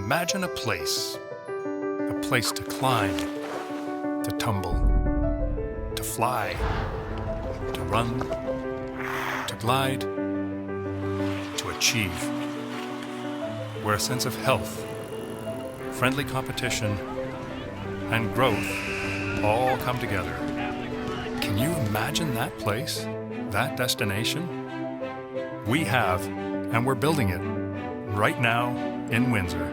Imagine a place to climb, to tumble, to fly, to run, to glide, to achieve, where a sense of health, friendly competition, and growth all come together. Can you imagine that place, that destination? We have, and we're building it right now in Windsor,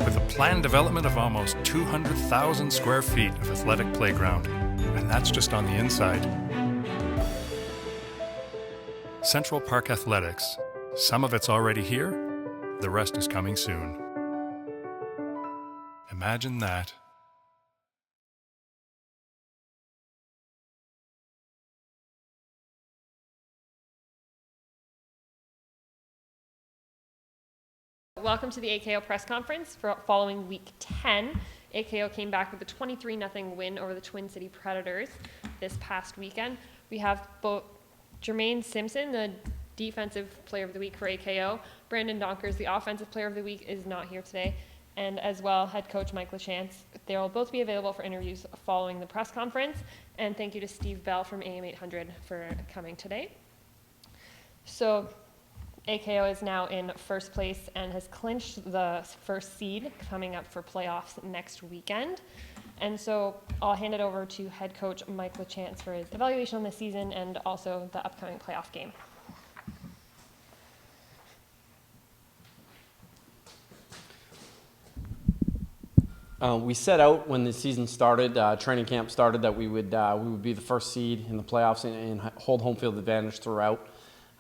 with a planned development of almost 200,000 square feet of athletic playground, and that's just on the inside. Central Park Athletics, some of it's already here, the rest is coming soon. Imagine that. Welcome to the AKO press conference for following week 10. AKO came back with a 23-0 win over the Twin City Predators this past weekend. We have both Jermaine Simpson, the defensive player of the week for AKO. Brandon Donkers, the offensive player of the week, is not here today. And as well, head coach Mike LaChance. They will both be available for interviews following the press conference. And thank you to Steve Bell from AM 800 for coming today. So AKO is now in first place and has clinched the first seed coming up for playoffs next weekend. And so I'll hand it over to head coach Mike LaChance for his evaluation on the season and also the upcoming playoff game. We set out when the season started, training camp started, that we would be the first seed in the playoffs and hold home field advantage throughout.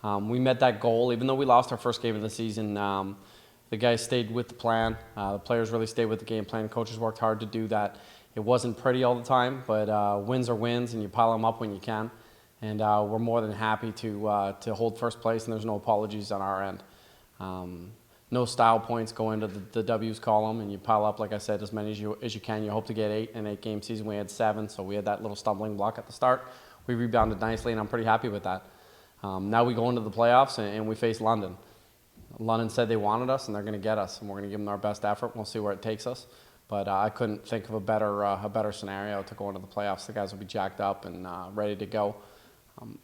We met that goal, even though we lost our first game of the season. The guys stayed with the plan. The players really stayed with the game plan. Coaches worked hard to do that. It wasn't pretty all the time, but wins are wins, and you pile them up when you can. And we're more than happy to hold first place, and there's no apologies on our end. No style points go into the W's column, and you pile up, like I said, as many as you can. You hope to get 8 in an 8-game season. We had 7, so we had that little stumbling block at the start. We rebounded nicely, and I'm pretty happy with that. Now we go into the playoffs, and we face London. London said they wanted us, and they're going to get us, and we're going to give them our best effort. We'll see where it takes us. But I couldn't think of a better scenario to go into the playoffs. The guys will be jacked up and ready to go.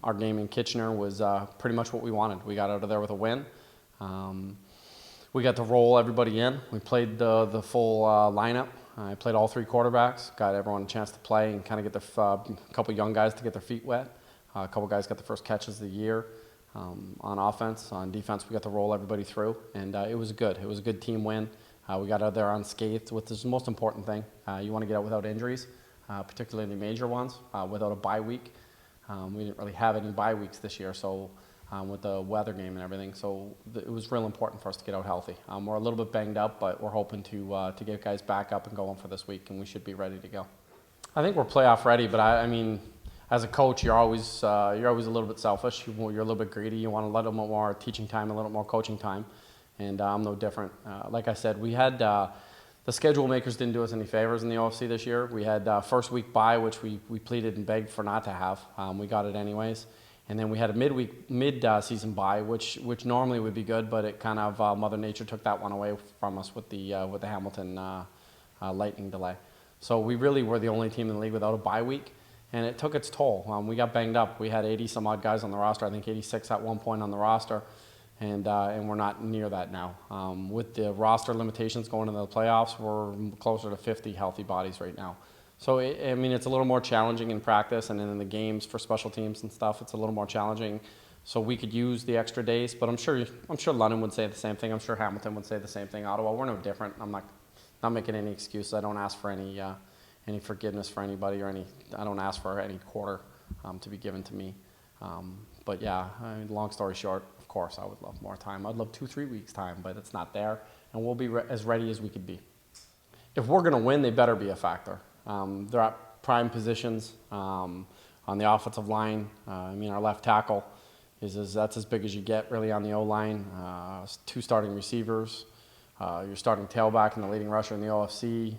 Our game in Kitchener was pretty much what we wanted. We got out of there with a win. We got to roll everybody in. We played the full lineup. I played all 3 quarterbacks, got everyone a chance to play and kind of get a couple young guys to get their feet wet. A couple guys got the first catches of the year on offense. On defense, we got to roll everybody through, and it was good. It was a good team win. We got out there unscathed, which is the most important thing. You want to get out without injuries, particularly the major ones, without a bye week. We didn't really have any bye weeks this year, so with the weather game and everything, so it was real important for us to get out healthy. We're a little bit banged up, but we're hoping to get guys back up and going for this week, and we should be ready to go. I think we're playoff ready, but I mean, as a coach, you're always a little bit selfish. You're a little bit greedy. You want a little more teaching time, a little more coaching time, and I'm no different. Like I said, we had the schedule makers didn't do us any favors in the OFC this year. We had first week bye, which we pleaded and begged for not to have. We got it anyways. And then we had a mid-season bye, which normally would be good, but it kind of Mother Nature took that one away from us with the Hamilton lightning delay. So we really were the only team in the league without a bye week, and it took its toll. We got banged up. We had 80 some odd guys on the roster. I think 86 at one point on the roster, and we're not near that now. With the roster limitations going into the playoffs, we're closer to 50 healthy bodies right now. So, I mean, it's a little more challenging in practice, and then in the games for special teams and stuff, it's a little more challenging. So we could use the extra days, but I'm sure London would say the same thing. I'm sure Hamilton would say the same thing. Ottawa, we're no different. I'm not making any excuses. I don't ask for any forgiveness for anybody or I don't ask for any quarter to be given to me. But yeah, I mean, long story short, of course, I would love more time. I'd love 2-3 weeks time, but it's not there, and we'll be as ready as we could be. If we're going to win, they better be a factor. They're at prime positions on the offensive line. I mean, our left tackle that's as big as you get really on the O-line. 2 starting receivers. Your starting tailback and the leading rusher in the OFC.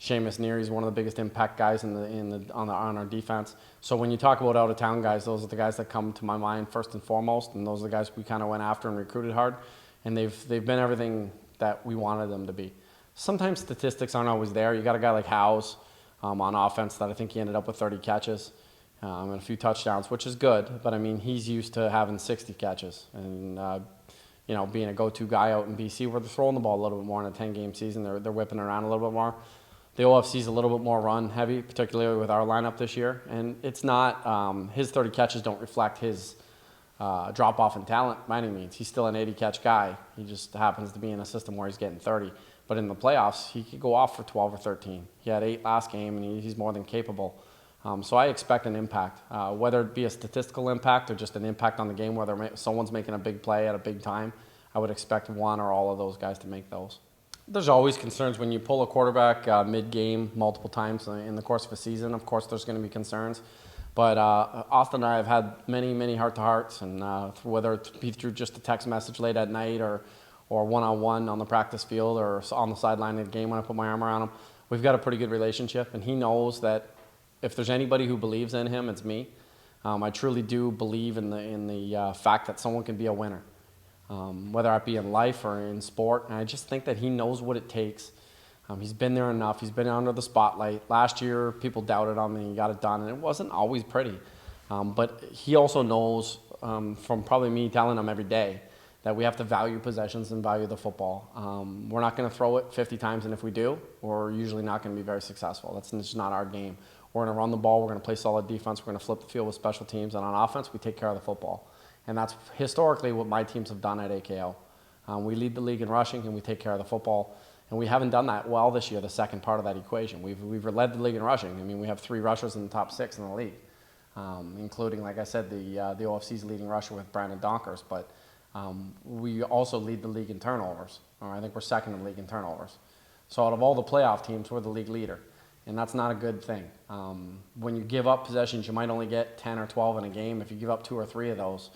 Seamus Neary is one of the biggest impact guys on our defense. So when you talk about out-of-town guys, those are the guys that come to my mind first and foremost, and those are the guys we kind of went after and recruited hard. And they've been everything that we wanted them to be. Sometimes statistics aren't always there. You got a guy like Howes on offense that I think he ended up with 30 catches and a few touchdowns, which is good. But I mean, he's used to having 60 catches and being a go-to guy out in BC where they're throwing the ball a little bit more in a 10-game season. They're whipping around a little bit more. The OFC's a little bit more run heavy, particularly with our lineup this year. And it's not his 30 catches don't reflect his drop off in talent by any means. He's still an 80 catch guy. He just happens to be in a system where he's getting 30. But in the playoffs, he could go off for 12 or 13. He had 8 last game, and he's more than capable. So I expect an impact, whether it be a statistical impact or just an impact on the game, whether someone's making a big play at a big time. I would expect one or all of those guys to make those. There's always concerns when you pull a quarterback mid-game multiple times in the course of a season. Of course, there's going to be concerns. But Austin and I have had many, many heart-to-hearts, and whether it be through just a text message late at night or one-on-one on the practice field or on the sideline of the game when I put my arm around him, we've got a pretty good relationship, and he knows that if there's anybody who believes in him, it's me. I truly do believe in the fact that someone can be a winner, whether it be in life or in sport. And I just think that he knows what it takes. He's been there enough. He's been under the spotlight. Last year, people doubted on him, and he got it done, and it wasn't always pretty. But he also knows from probably me telling him every day that we have to value possessions and value the football. We're not going to throw it 50 times, and if we do, we're usually not going to be very successful. That's just not our game. We're going to run the ball. We're going to play solid defense. We're going to flip the field with special teams. And on offense, we take care of the football. And that's historically what my teams have done at AKO. We lead the league in rushing, and we take care of the football. And we haven't done that well this year, the second part of that equation. We've led the league in rushing. I mean, we have 3 rushers in the top 6 in the league, including, like I said, the OFC's leading rusher with Brandon Donkers. But we also lead the league in turnovers. I think we're second in the league in turnovers. So out of all the playoff teams, we're the league leader. And that's not a good thing. When you give up possessions, you might only get 10 or 12 in a game. If you give up 2 or 3 of those,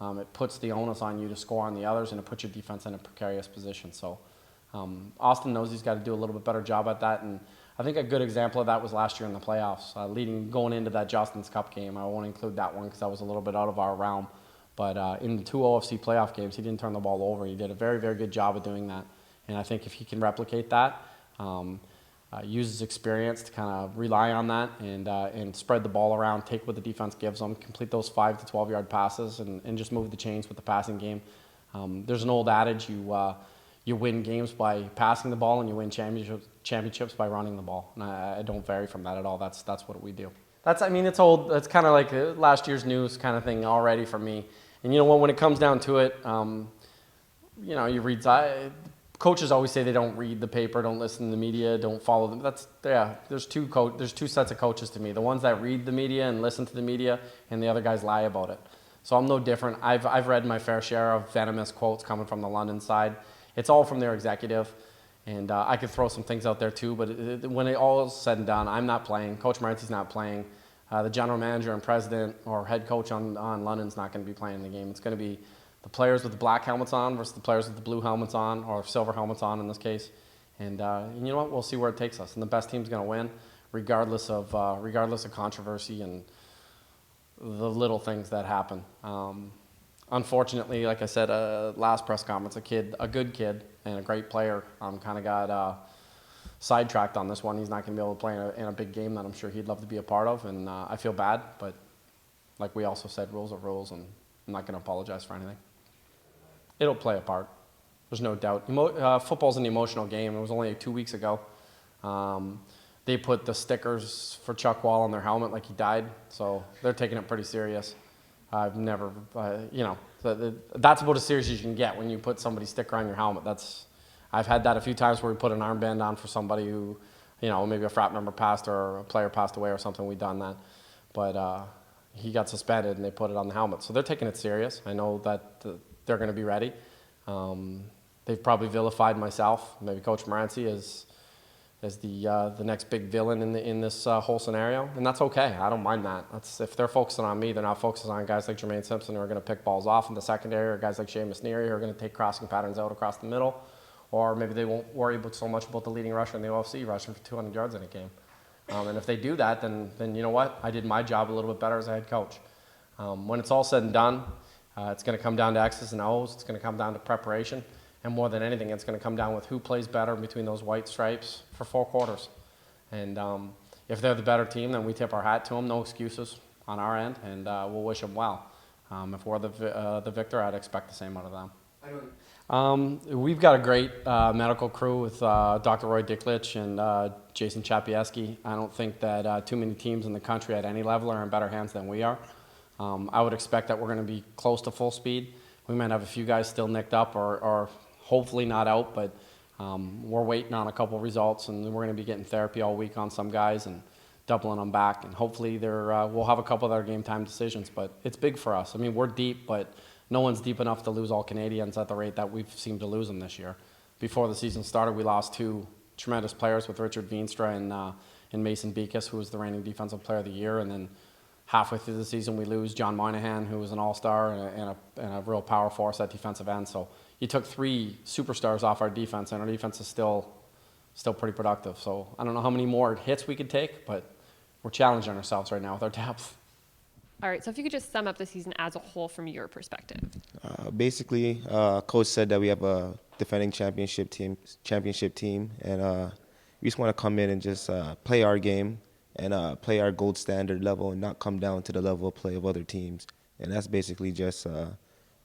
it puts the onus on you to score on the others, and it puts your defense in a precarious position. So Austin knows he's got to do a little bit better job at that. And I think a good example of that was last year in the playoffs, going into that Justin's Cup game. I won't include that one because that was a little bit out of our realm. But in the 2 OFC playoff games, he didn't turn the ball over. He did a very, very good job of doing that. And I think if he can replicate that, use his experience to kind of rely on that and spread the ball around, take what the defense gives him, complete those 5 to 12-yard passes, and just move the chains with the passing game. There's an old adage, you win games by passing the ball, and you win championships by running the ball. And I don't vary from that at all. That's what we do. It's old. It's kind of like last year's news kind of thing already for me. And you know what? When it comes down to it, you read. Coaches always say they don't read the paper, don't listen to the media, don't follow them. There's two sets of coaches to me. The ones that read the media and listen to the media, and the other guys lie about it. So I'm no different. I've read my fair share of venomous quotes coming from the London side. It's all from their executive, and I could throw some things out there too. But when it all is said and done, I'm not playing. Coach Morency's not playing. The general manager and president or head coach on London's not going to be playing in the game. It's going to be the players with the black helmets on versus the players with the blue helmets on, or silver helmets on in this case. And you know what? We'll see where it takes us. And the best team's going to win, regardless of controversy and the little things that happen. Unfortunately, like I said, last press conference, a good kid and a great player kind of got sidetracked on this one. He's not going to be able to play in a big game that I'm sure he'd love to be a part of. And I feel bad, but like we also said, rules are rules, and I'm not going to apologize for anything. It'll play a part. There's no doubt. Football's an emotional game. It was only 2 weeks ago. They put the stickers for Chuck Wall on their helmet like he died, so they're taking it pretty serious. I've never, that's about as serious as you can get when you put somebody's sticker on your helmet. I've had that a few times where we put an armband on for somebody who, maybe a frat member passed or a player passed away or something. We've done that, but he got suspended and they put it on the helmet. So they're taking it serious. I know that they're going to be ready. They've probably vilified myself, maybe Coach Morency as the next big villain in this whole scenario, and that's okay. I don't mind that. If they're focusing on me, they're not focusing on guys like Jermaine Simpson who are going to pick balls off in the secondary, or guys like Seamus Neary who are going to take crossing patterns out across the middle, or maybe they won't worry so much about the leading rusher in the OFC rushing for 200 yards in a game. And if they do that, then you know what? I did my job a little bit better as a head coach. When it's all said and done, it's going to come down to X's and O's. It's going to come down to preparation. And more than anything, it's going to come down with who plays better between those white stripes for 4 quarters. And if they're the better team, then we tip our hat to them. No excuses on our end, and we'll wish them well. If we're the victor, I'd expect the same out of them. We've got a great medical crew with Dr. Roy Dicklich and Jason Chapieski. I don't think that too many teams in the country at any level are in better hands than we are. I would expect that we're going to be close to full speed. We might have a few guys still nicked up or hopefully not out, but we're waiting on a couple results, and we're going to be getting therapy all week on some guys and doubling them back, and hopefully we'll have a couple of other game time decisions. But it's big for us. I mean, we're deep, but no one's deep enough to lose all Canadians at the rate that we've seemed to lose them this year. Before the season started, we lost 2 tremendous players with Richard Veenstra and Mason Bekas, who was the reigning Defensive Player of the Year, and then halfway through the season we lose John Moynihan, who was an all-star and a real power force at defensive end. So you took 3 superstars off our defense, and our defense is still pretty productive. So I don't know how many more hits we could take, but we're challenging ourselves right now with our depth. All right, so if you could just sum up the season as a whole from your perspective. Basically, Coach said that we have a defending championship team, and we just want to come in and just play our game and play our gold standard level and not come down to the level of play of other teams. And that's basically just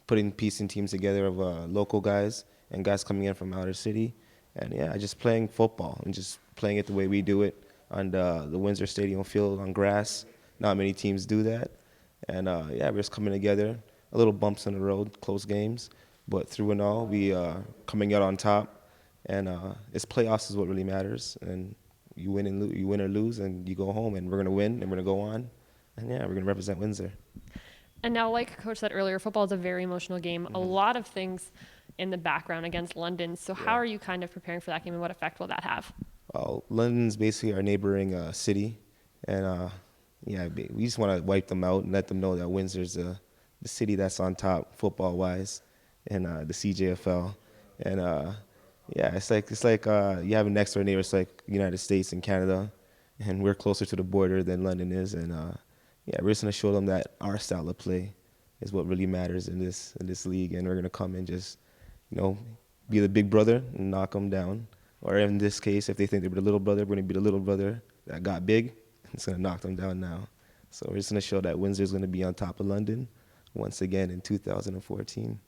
putting piecing teams together of local guys and guys coming in from outer city. And, yeah, just playing football and just playing it the way we do it on the Windsor Stadium field on grass. Not many teams do that. And, yeah, we're just coming together. A little bumps in the road, close games. But through and all, we coming out on top. And it's playoffs is what really matters. And you win or lose, and you go home, and we're going to win, and we're going to go on. And, yeah, we're going to represent Windsor. And now, like Coach said earlier, football is a very emotional game. Mm-hmm. A lot of things in the background against London. So how are you kind of preparing for that game, and what effect will that have? Well, London's basically our neighboring city. And, yeah, we just want to wipe them out and let them know that Windsor's the city that's on top football-wise in the CJFL. And, yeah, it's like you have a next-door neighbor. It's like United States and Canada, and we're closer to the border than London is. And, yeah, we're just going to show them that our style of play is what really matters in this league, and we're going to come and just, be the big brother and knock them down. Or in this case, if they think they're the little brother, we're going to be the little brother that got big. It's going to knock them down now. So we're just going to show that Windsor's going to be on top of London once again in 2014.